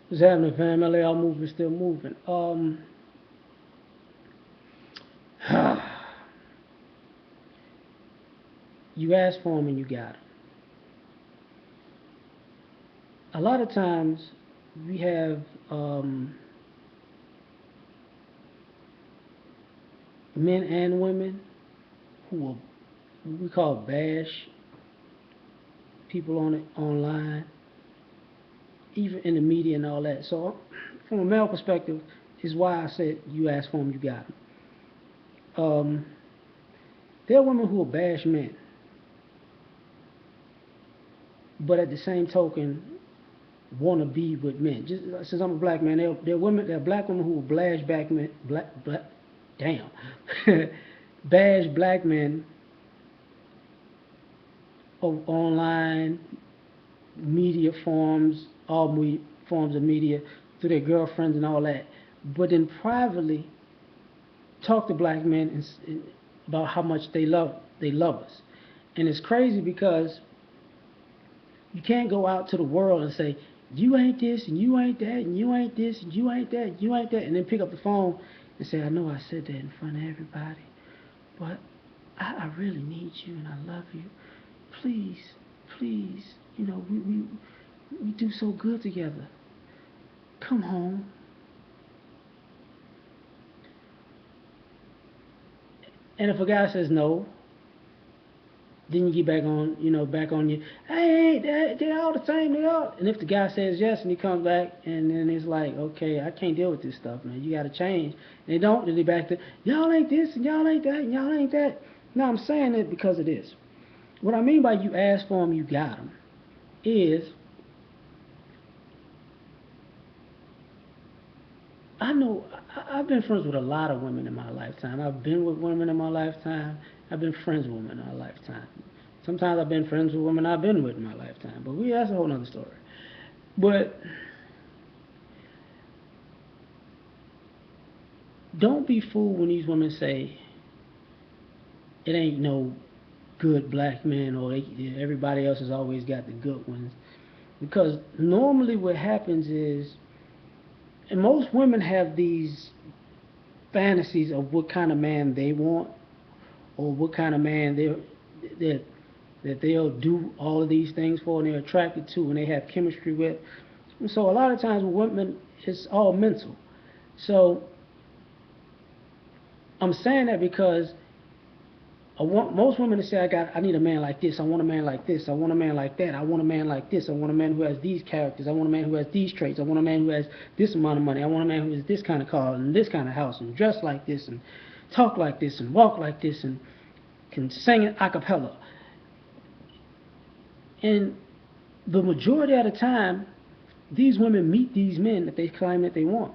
What's happening, fam? L.A.R movement still moving. You asked for them and you got them. A lot of times we have men and women who will we call bash people on it online, even in the media and all that. So, from a male perspective, is why I said you asked for them, you got them. There are women who will bash men, but at the same token, want to be with men. Just since I'm a black man, there are black women who will bash back men, damn, bash black men of online media forms, all forms of media, through their girlfriends and all that. But then privately talk to black men about how much they love us, and it's crazy because you can't go out to the world and say you ain't this and you ain't that and you ain't this and you ain't that and you ain't that, and then pick up the phone and say, I know I said that in front of everybody, but I really need you and I love you. Please, please, we do so good together. Come home. And if a guy says no, then you get back on, back on you. Hey, they're all the same, they all. And if the guy says yes and he comes back, and then it's like, okay, I can't deal with this stuff, man. You got to change. And they don't. Then they back to y'all ain't this and y'all ain't that and y'all ain't that. Now I'm saying it because of this. What I mean by you asked for them, you got them, is I know I've been friends with a lot of women in my lifetime. I've been with women in my lifetime. I've been friends with women in my lifetime. Sometimes I've been friends with women I've been with in my lifetime. But that's a whole other story. But don't be fooled when these women say it ain't no good black men or everybody else has always got the good ones. Because normally what happens is, and most women have these fantasies of what kind of man they want, or what kind of man that that they'll do all of these things for and they're attracted to and they have chemistry with. And so a lot of times with women, it's all mental. So I'm saying that because most women say, I need a man like this, I want a man like this, I want a man like that, I want a man like this, I want a man who has these characters, I want a man who has these traits, I want a man who has this amount of money, I want a man who has this kind of car and this kind of house and dress like this and talk like this and walk like this and can sing it a cappella. And the majority of the time, these women meet these men that they claim that they want,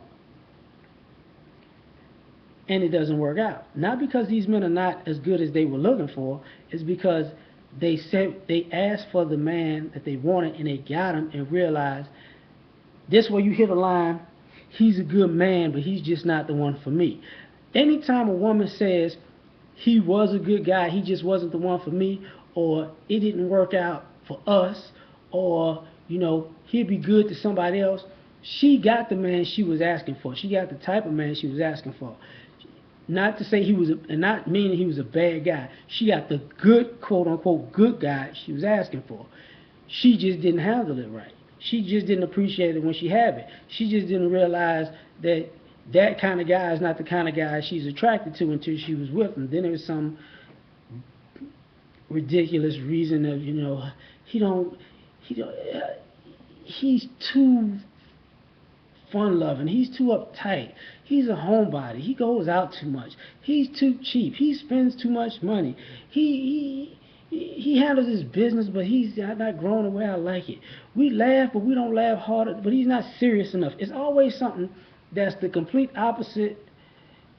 and it doesn't work out. Not because these men are not as good as they were looking for, it's because they asked for the man that they wanted and they got him and realized this where you hit a line. He's a good man, but he's just not the one for me. Anytime a woman says he was a good guy, he just wasn't the one for me, or it didn't work out for us, or he'd be good to somebody else, she got the man she was asking for. She got the type of man she was asking for. Not to say he was, and not meaning he was a bad guy. She got the good, quote unquote, good guy she was asking for. She just didn't handle it right. She just didn't appreciate it when she had it. She just didn't realize that that kind of guy is not the kind of guy she's attracted to until she was with him. Then there was some ridiculous reason of he don't he don't he's too fun loving. He's too uptight. He's a homebody. He goes out too much. He's too cheap. He spends too much money. He handles his business, but he's not growing the way I like it. We laugh, but we don't laugh harder. But he's not serious enough. It's always something that's the complete opposite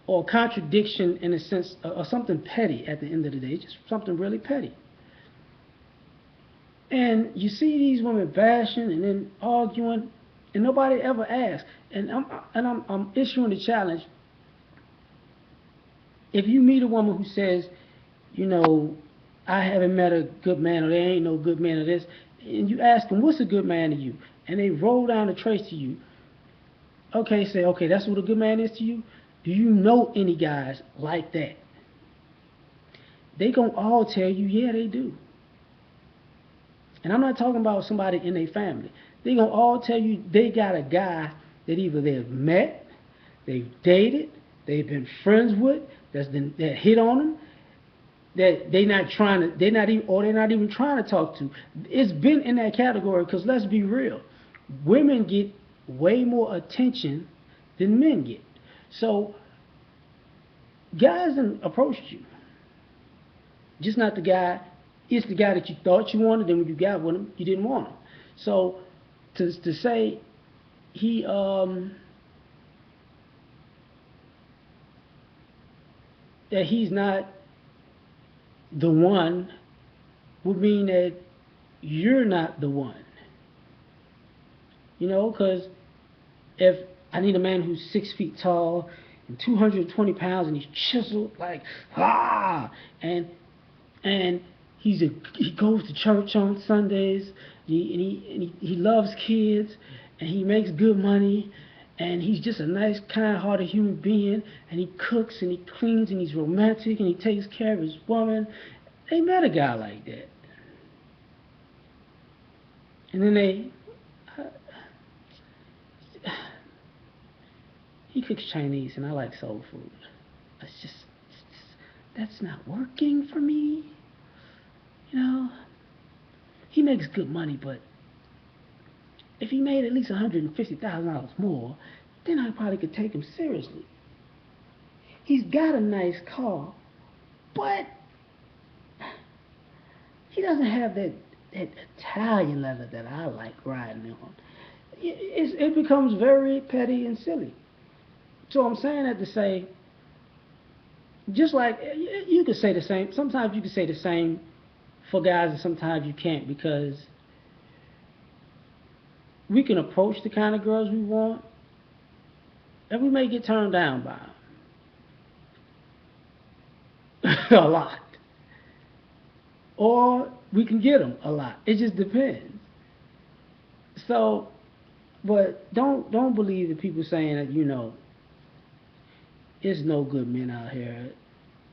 or contradiction in a sense, or something petty at the end of the day. It's just something really petty. And you see these women bashing and then arguing, and nobody ever asks. And I'm issuing the challenge. If you meet a woman who says, you know, I haven't met a good man, or there ain't no good man, or this, and you ask them, what's a good man to you? And they roll down the trace to you. Okay, say, okay, that's what a good man is to you. Do you know any guys like that? They gonna all tell you, yeah, they do. And I'm not talking about somebody in their family. They gonna all tell you they got a guy that either they've met, they've dated, they've been friends with, that hit on them, that they're not even trying to talk to. It's been in that category because let's be real, women get way more attention than men get. So guys done approached you, just not the guy. It's the guy that you thought you wanted, then when you got with him, you didn't want him. So to say he that he's not the one would mean that you're not the one. You know, because if I need a man who's 6 feet tall and 220 pounds and he's chiseled like and and he goes to church on Sundays and he loves kids and he makes good money and he's just a nice kind-hearted human being and he cooks and he cleans and he's romantic and he takes care of his woman. They met a guy like that, and then uh, he cooks Chinese and I like soul food. It's just that's not working for me. You know, he makes good money, but if he made at least $150,000 more, then I probably could take him seriously. He's got a nice car, but he doesn't have that Italian leather that I like riding on. It becomes very petty and silly. So I'm saying that to say, just like you could say the same. Sometimes you could say the same for guys, and sometimes you can't because we can approach the kind of girls we want, and we may get turned down by them a lot, or we can get them a lot. It just depends. So, but don't believe the people saying that it's no good men out here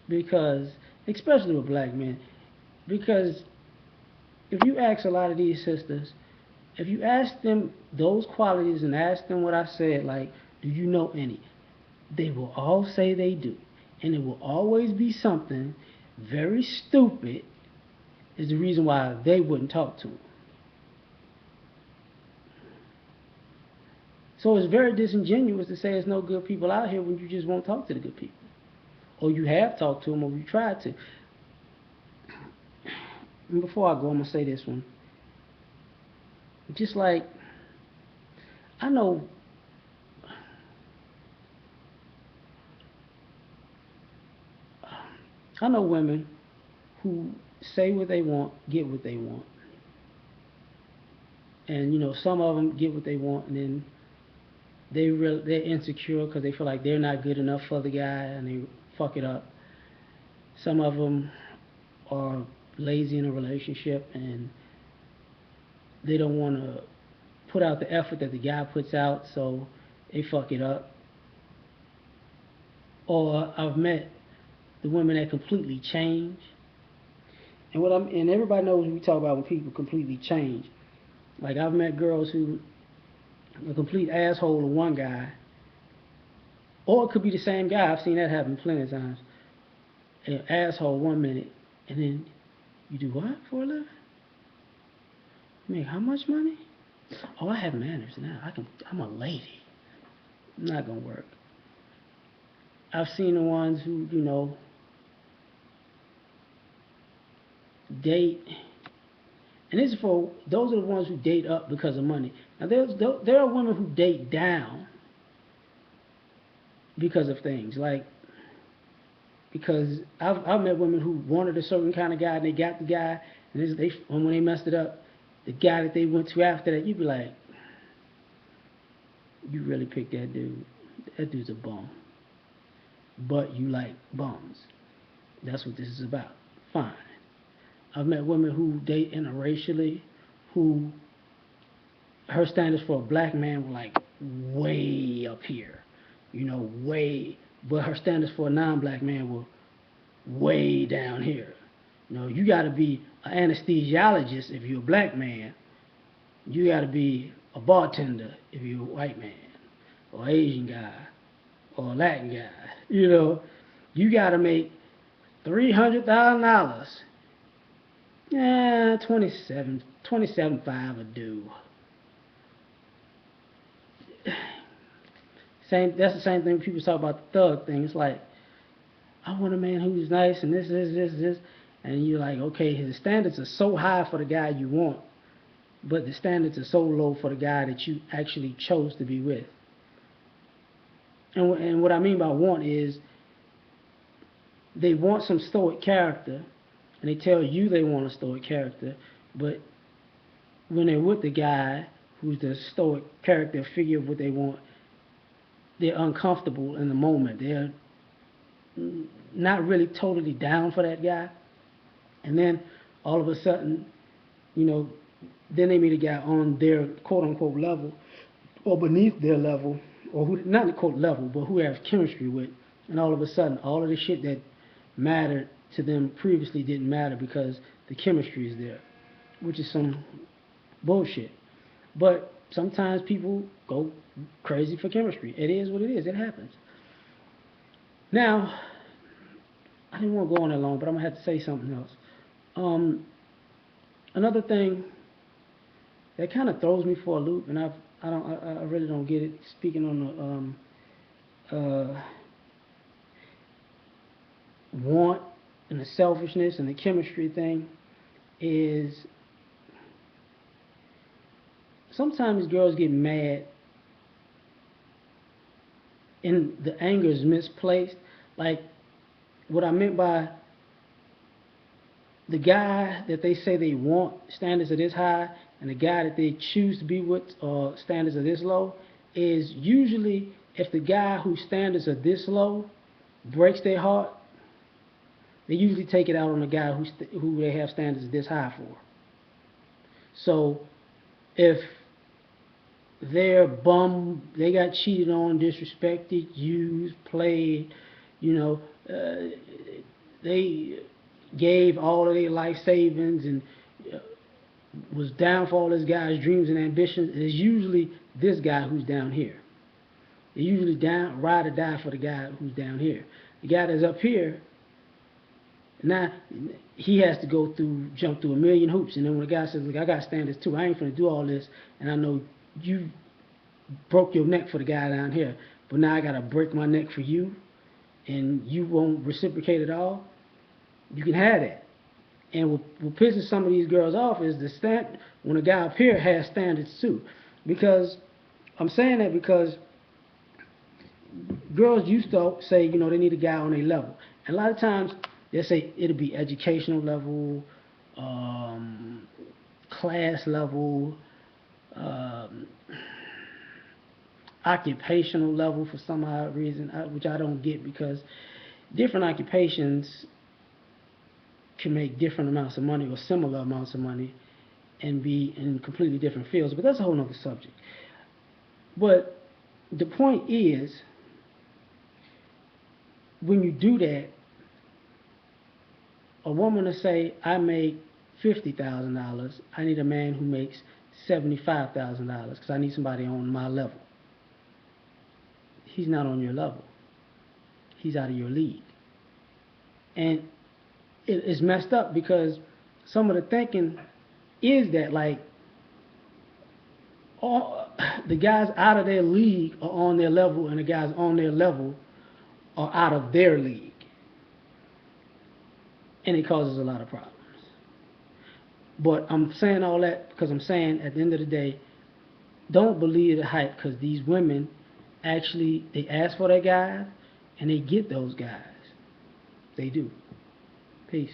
because, especially with black men, because if you ask a lot of these sisters, if you ask them those qualities and ask them what I said, like, do you know any? They will all say they do. And it will always be something very stupid is the reason why they wouldn't talk to them. So it's very disingenuous to say there's no good people out here when you just won't talk to the good people. Or you have talked to them or you tried to. And before I go, I'm going to say this one. Just like, I know I know women who say what they want, get what they want. And some of them get what they want and then they're insecure because they feel like they're not good enough for the guy and they fuck it up. Some of them are lazy in a relationship and they don't want to put out the effort that the guy puts out, so they fuck it up. Or I've met the women that completely change. And everybody knows what we talk about when people completely change. Like I've met girls who are a complete asshole to one guy, or it could be the same guy. I've seen that happen plenty of times. An asshole 1 minute, and then you do what for a living? You make how much money? Oh, I have manners now. I'm a lady. Not gonna work. I've seen the ones who date, and this is for those are the ones who date up because of money. Now there are women who date down because of things like because I've met women who wanted a certain kind of guy and they got the guy and when they messed it up, the guy that they went to after that, you'd be like, you really picked that dude. That dude's a bum. But you like bums. That's what this is about. Fine. I've met women who date interracially, who her standards for a black man were like way up here, way. But her standards for a non-black man were way down here. You got to be an anesthesiologist if you're a black man. You got to be a bartender if you're a white man, or Asian guy, or a Latin guy. You got to make $300,000. Yeah, 27.5 a do. That's the same thing people talk about the thug thing. It's like, I want a man who's nice and this, and you're like, okay, his standards are so high for the guy you want, but the standards are so low for the guy that you actually chose to be with. And what I mean by want is they want some stoic character, and they tell you they want a stoic character, but when they're with the guy who's the stoic character figure of what they want, they're uncomfortable in the moment. They're not really totally down for that guy. And then all of a sudden, then they meet a guy on their quote unquote level or beneath their level, or who, not the quote level, but who they have chemistry with. And all of a sudden, all of the shit that mattered to them previously didn't matter because the chemistry is there, which is some bullshit. But sometimes people go crazy for chemistry. It is what it is. It happens. Now, I didn't want to go on that long, but I'm gonna have to say something else. Another thing that kind of throws me for a loop, and I really don't get it. Speaking on the want and the selfishness and the chemistry thing, is sometimes girls get mad and the anger is misplaced. Like, what I meant by the guy that they say they want standards are this high and the guy that they choose to be with standards are this low, is usually if the guy whose standards are this low breaks their heart, they usually take it out on the guy who they have standards this high for. So if they're bummed, they got cheated on, disrespected, used, played, they gave all of their life savings and was down for all this guy's dreams and ambitions, it's usually this guy who's down here. They usually ride or die for the guy who's down here. The guy that's up here, now he has to jump through a million hoops, and then when the guy says, look, I got standards too, I ain't finna do all this, and I know you broke your neck for the guy down here, but now I gotta break my neck for you, and you won't reciprocate at all. You can have that. And what pisses some of these girls off is when a guy up here has standards too. Because I'm saying that because girls used to say, they need a guy on their level. And a lot of times they'll say it'll be educational level, class level, occupational level for some odd reason, which I don't get, because different occupations can make different amounts of money or similar amounts of money and be in completely different fields, but that's a whole nother subject. But the point is, when you do that, a woman will say, I make $50,000, I need a man who makes $75,000 because I need somebody on my level. He's not on your level. He's out of your league. And it's messed up because some of the thinking is that, like, all the guys out of their league are on their level and the guys on their level are out of their league. And it causes a lot of problems. But I'm saying all that because I'm saying at the end of the day, don't believe the hype, because these women actually, they ask for their guys and they get those guys. They do. Peace.